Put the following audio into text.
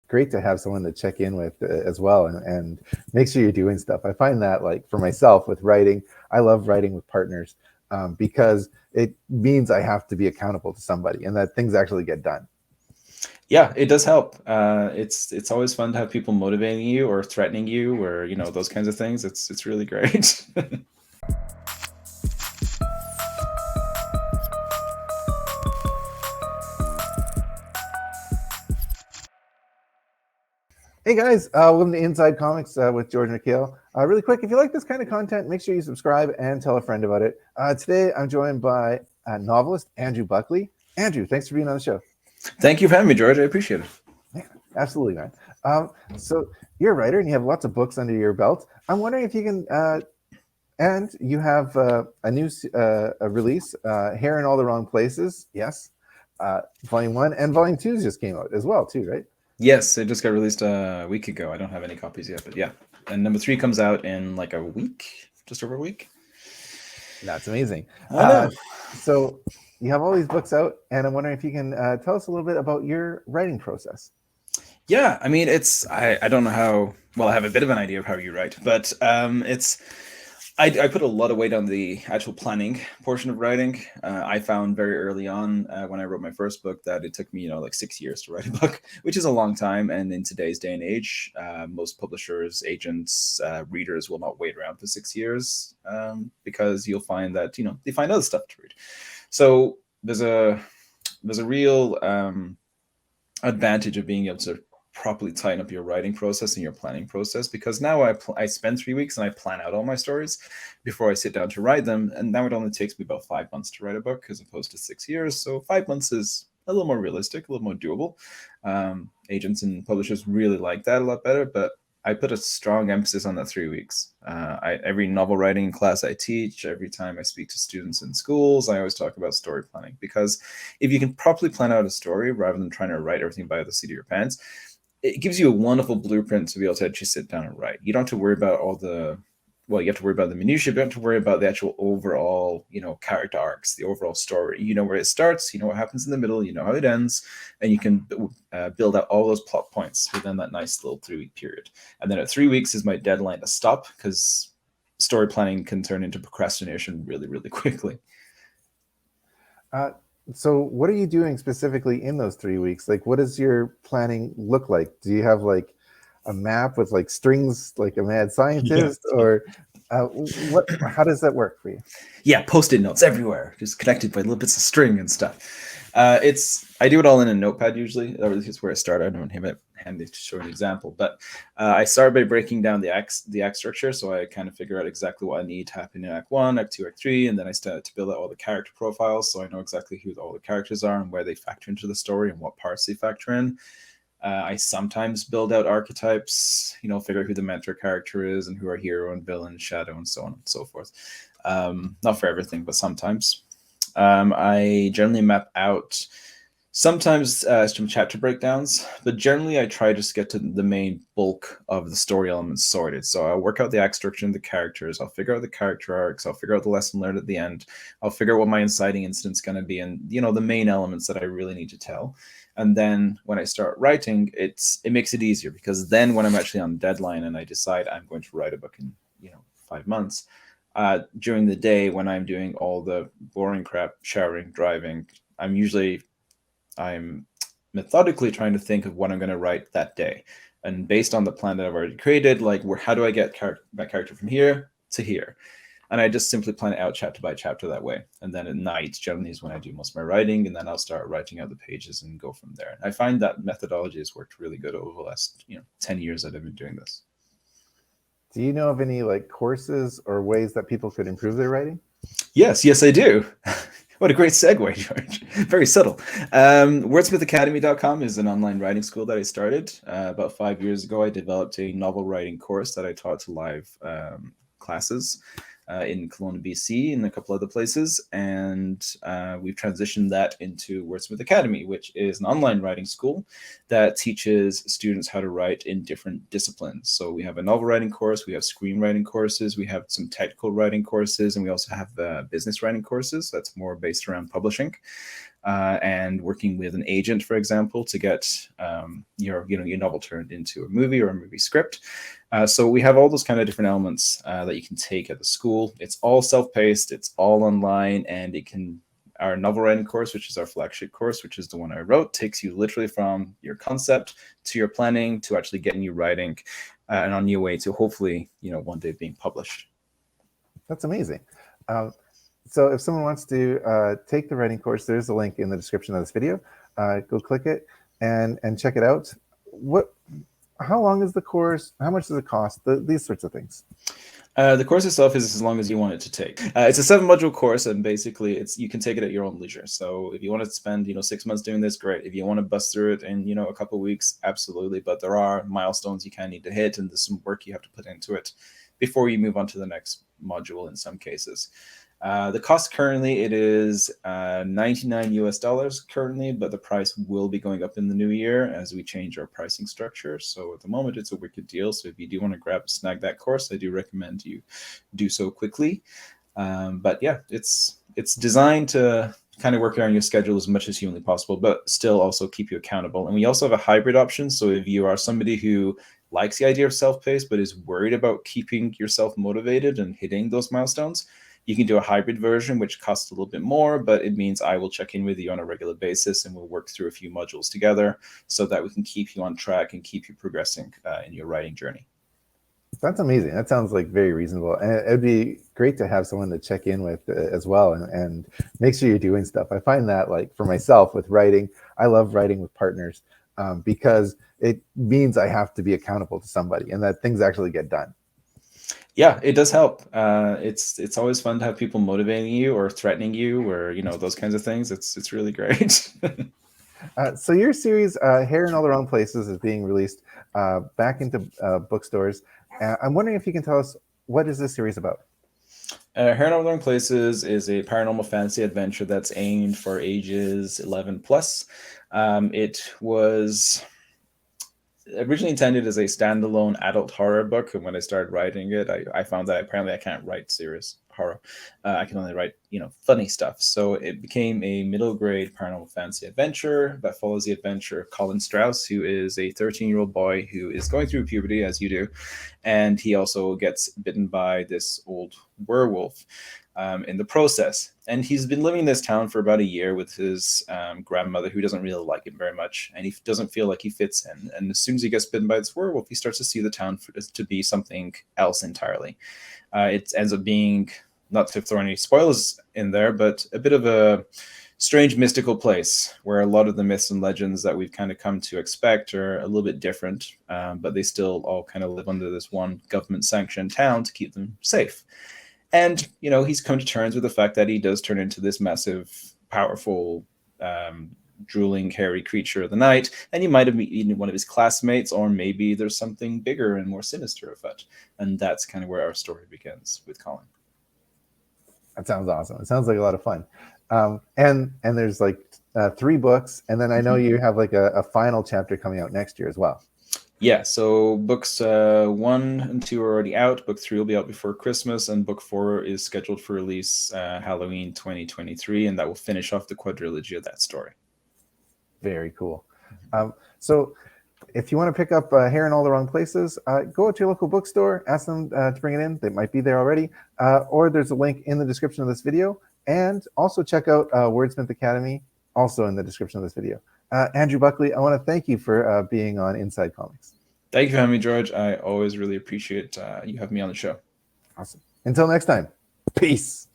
great to have someone to check in with as well, and make sure you're doing stuff. I find that, like, for myself with writing, I love writing with partners, because it means I have to be accountable to somebody and that things actually get done. Yeah, it does help. It's always fun to have people motivating you or threatening you, or those kinds of things. It's really great. Hey guys, welcome to Inside Comics with George Michail. Really quick, if you like this kind of content, make sure you subscribe and tell a friend about it. Today, I'm joined by novelist Andrew Buckley. Andrew, thanks for being on the show. Thank you for having me, George. I appreciate it. Yeah, absolutely, man. So you're a writer and you have lots of books under your belt. I'm wondering if you can, and you have a new a release, Hair in All the Wrong Places. Yes, Volume 1 and Volume 2 just came out as well, too, right? Yes, it just got released a week ago. I don't have any copies yet, but yeah. And number 3 comes out in like a week, just over a week. That's amazing. I know. So you have all these books out, and I'm wondering if you can tell us a little bit about your writing process. Yeah, I mean, I don't know how well. I have a bit of an idea of how you write, but I put a lot of weight on the actual planning portion of writing. I found very early on when I wrote my first book that it took me, like 6 years to write a book, which is a long time. And in today's day and age, most publishers, agents, readers will not wait around for 6 years because you'll find that they find other stuff to read. So there's a real advantage of being able to properly tighten up your writing process and your planning process, because now I spend 3 weeks and I plan out all my stories before I sit down to write them, and now it only takes me about 5 months to write a book as opposed to 6 years. So 5 months is a little more realistic, a little more doable. Agents and publishers really like that a lot better, but I put a strong emphasis on that 3 weeks. Every novel writing class I teach, every time I speak to students in schools, I always talk about story planning, because if you can properly plan out a story rather than trying to write everything by the seat of your pants, it gives you a wonderful blueprint to be able to actually sit down and write. You don't have to worry about you have to worry about the minutiae, but you don't have to worry about the actual overall, character arcs, the overall story. You know where it starts, you know what happens in the middle, you know how it ends, and you can build out all those plot points within that nice little 3-week period. And then at 3 weeks is my deadline to stop, because story planning can turn into procrastination really, really quickly. So what are you doing specifically in those 3 weeks? Like, what does your planning look like? Do you have like a map with like strings, like a mad scientist, or how does that work for you? Yeah, post-it notes everywhere, just connected by little bits of string and stuff. I do it all in a notepad usually. That's where I start. I don't have it handy to show an example, but I start by breaking down the act structure. So I kind of figure out exactly what I need to happen in Act 1, Act 2, Act 3, and then I start to build out all the character profiles, so I know exactly who all the characters are and where they factor into the story and what parts they factor in. I sometimes build out archetypes, figure out who the mentor character is and who are hero and villain, shadow, and so on and so forth. Not for everything, but sometimes. I generally map out sometimes some chapter breakdowns, but generally I try just to get to the main bulk of the story elements sorted. So I'll work out the act structure and the characters. I'll figure out the character arcs. I'll figure out the lesson learned at the end. I'll figure out what my inciting incident's going to be, and the main elements that I really need to tell. And then when I start writing, it makes it easier, because then when I'm actually on deadline and I decide I'm going to write a book in 5 months, during the day when I'm doing all the boring crap, showering, driving, I'm methodically trying to think of what I'm going to write that day. And based on the plan that I've already created, like how do I get that character from here to here? And I just simply plan it out chapter by chapter that way. And then at night generally is when I do most of my writing, and then I'll start writing out the pages and go from there. And I find that methodology has worked really good over the last 10 years that I've been doing this. Do you know of any like courses or ways that people could improve their writing? Yes, I do. What a great segue, George. Very subtle. WordSmithAcademy.com is an online writing school that I started about 5 years ago. I developed a novel writing course that I taught to live classes in Kelowna, BC, and a couple other places. And we've transitioned that into WordSmith Academy, which is an online writing school that teaches students how to write in different disciplines. So we have a novel writing course, we have screenwriting courses, we have some technical writing courses, and we also have business writing courses that's more based around publishing. and working with an agent, for example, to get your novel turned into a movie or a movie script. So we have all those kind of different elements that you can take at the school. It's all self-paced, it's all online, and our novel writing course, which is our flagship course, which is the one I wrote, takes you literally from your concept to your planning to actually getting you writing and on your way to hopefully, one day being published. That's amazing. So if someone wants to take the writing course, there's a link in the description of this video. Go click it and check it out. How long is the course? How much does it cost? These sorts of things. The course itself is as long as you want it to take. It's a 7-module course, and basically you can take it at your own leisure. So if you want to spend 6 months doing this, great. If you want to bust through it in a couple of weeks, absolutely. But there are milestones you kind of need to hit, and there's some work you have to put into it before you move on to the next module in some cases. The cost currently, it is $99 currently, but the price will be going up in the new year as we change our pricing structure. So at the moment, it's a wicked deal. So if you do want to snag that course, I do recommend you do so quickly. But yeah, it's designed to kind of work around your schedule as much as humanly possible, but still also keep you accountable. And we also have a hybrid option. So if you are somebody who likes the idea of self-paced, but is worried about keeping yourself motivated and hitting those milestones, you can do a hybrid version, which costs a little bit more, but it means I will check in with you on a regular basis and we'll work through a few modules together so that we can keep you on track and keep you progressing in your writing journey. That's amazing. That sounds like very reasonable. And it'd be great to have someone to check in with as well and make sure you're doing stuff. I find that, like, for myself with writing, I love writing with partners because it means I have to be accountable to somebody and that things actually get done. Yeah, it does help. It's always fun to have people motivating you or threatening you or, those kinds of things. It's really great. So your series, Hair in All the Wrong Places, is being released back into bookstores. I'm wondering if you can tell us, what is this series about? Hair in All the Wrong Places is a paranormal fantasy adventure that's aimed for ages 11 plus. It was originally intended as a standalone adult horror book, and when I started writing it, I found that apparently I can't write serious horror. I can only write funny stuff. So it became a middle grade paranormal fantasy adventure that follows the adventure of Colin Strauss, who is a 13-year-old boy who is going through puberty, as you do, and he also gets bitten by this old werewolf in the process. And he's been living in this town for about a year with his grandmother, who doesn't really like him very much, and he doesn't feel like he fits in. And as soon as he gets bitten by this werewolf, he starts to see the town to be something else entirely. It ends up being, not to throw any spoilers in there, but a bit of a strange mystical place where a lot of the myths and legends that we've kind of come to expect are a little bit different, but they still all kind of live under this one government-sanctioned town to keep them safe. And, he's come to terms with the fact that he does turn into this massive, powerful, drooling, hairy creature of the night. And he might have eaten one of his classmates, or maybe there's something bigger and more sinister afoot. And that's kind of where our story begins with Colin. That sounds awesome. It sounds like a lot of fun. And there's like 3 books. And then I know you have like a final chapter coming out next year as well. Yeah, so books 1 and 2 are already out. Book 3 will be out before Christmas, and book 4 is scheduled for release Halloween 2023, and that will finish off the quadrilogy of that story. Very cool. So if you want to pick up Hair in All the Wrong Places, go to your local bookstore, ask them to bring it in. They might be there already, or there's a link in the description of this video. And also check out WordSmith Academy, also in the description of this video. Andrew Buckley, I want to thank you for being on Inside Comics. Thank you for having me, George. I always really appreciate you having me on the show. Awesome. Until next time, peace.